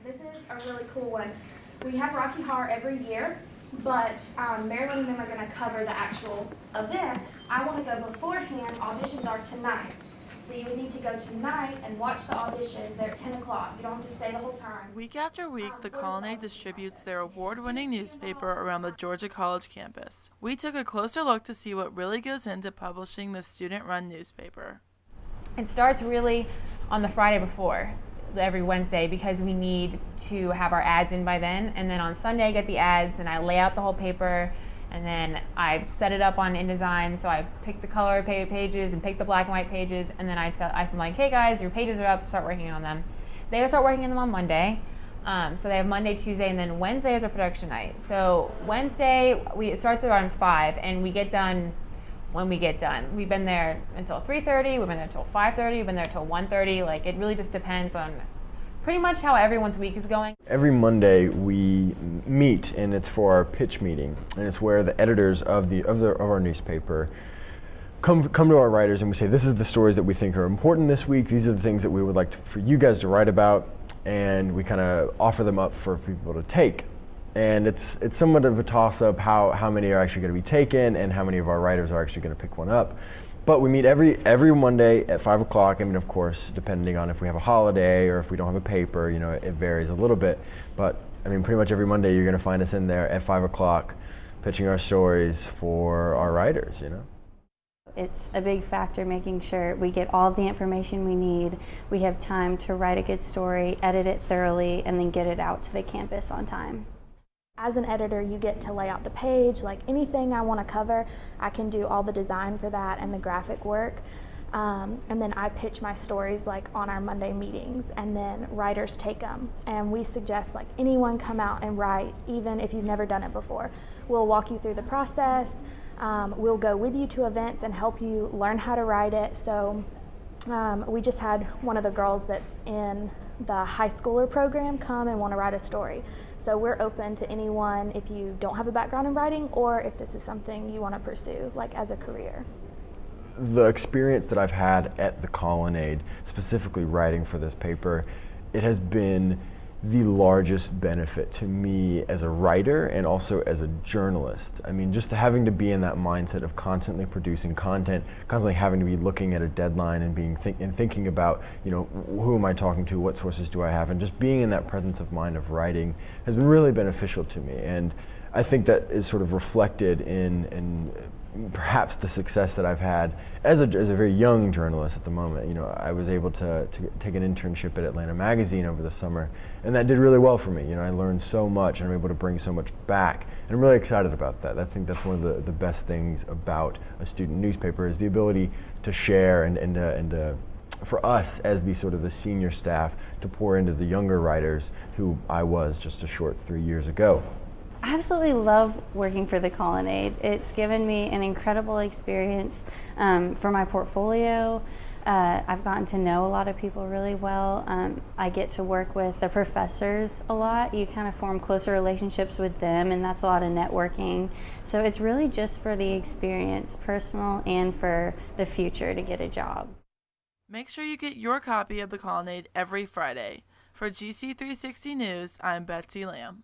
This is a really cool one. We have Rocky Horror every year, but Marilyn and them are going to cover the actual event. I want to go beforehand. Auditions are tonight. So you would need to go tonight and watch the auditions. They're at 10 o'clock. You don't have to stay the whole time. Week after week, the Colonnade distributes their award-winning newspaper around the Georgia College campus. We took a closer look to see what really goes into publishing the student-run newspaper. It starts really on the Friday before, every Wednesday, because we need to have our ads in by then. And then on Sunday I get the ads and I lay out the whole paper, and then I set it up on InDesign. So I pick the color pages and pick the black and white pages, and then I'm like, hey guys, your pages are up, start working on them. They start working on them on Monday. So they have Monday, Tuesday, and then Wednesday is our production night. So Wednesday, it starts around 5, and we get done when we get done. We've been there until 3:30, we've been there until 5:30, we've been there until 1:30. Like, it really just depends on pretty much how everyone's week is going. Every Monday we meet, and it's for our pitch meeting, and it's where the editors of our newspaper come to our writers, and we say, this is the stories that we think are important this week, these are the things that we would like for you guys to write about, and we kind of offer them up for people to take. And it's somewhat of a toss-up how many are actually going to be taken and how many of our writers are actually going to pick one up. But we meet every Monday at 5 o'clock. I mean, of course, depending on if we have a holiday or if we don't have a paper, you know, it varies a little bit. But I mean, pretty much every Monday you're going to find us in there at 5 o'clock pitching our stories for our writers, you know. It's a big factor making sure we get all the information we need, we have time to write a good story, edit it thoroughly, and then get it out to the campus on time. As an editor, you get to lay out the page. Like, anything I want to cover, I can do all the design for that and the graphic work. And then I pitch my stories like on our Monday meetings, and then writers take them. And we suggest like anyone come out and write, even if you've never done it before. We'll walk you through the process. We'll go with you to events and help you learn how to write it. So we just had one of the girls that's in the high schooler program come and want to write a story. So we're open to anyone if you don't have a background in writing, or if this is something you want to pursue like as a career. The experience that I've had at the Colonnade, specifically writing for this paper, it has been the largest benefit to me as a writer and also as a journalist. I mean, just having to be in that mindset of constantly producing content, constantly having to be looking at a deadline and thinking about, you know, who am I talking to, what sources do I have, and just being in that presence of mind of writing has been really beneficial to me. And I think that is sort of reflected in perhaps the success that I've had as a very young journalist at the moment. You know, I was able to take an internship at Atlanta Magazine over the summer, and that did really well for me. You know, I learned so much, and I'm able to bring so much back, and I'm really excited about that. I think that's one of the best things about a student newspaper is the ability to share and for us as the sort of the senior staff to pour into the younger writers who I was just a short 3 years ago. I absolutely love working for the Colonnade. It's given me an incredible experience for my portfolio. I've gotten to know a lot of people really well. I get to work with the professors a lot. You kind of form closer relationships with them, and that's a lot of networking. So it's really just for the experience, personal and for the future, to get a job. Make sure you get your copy of the Colonnade every Friday. For GC360 News, I'm Betsy Lamb.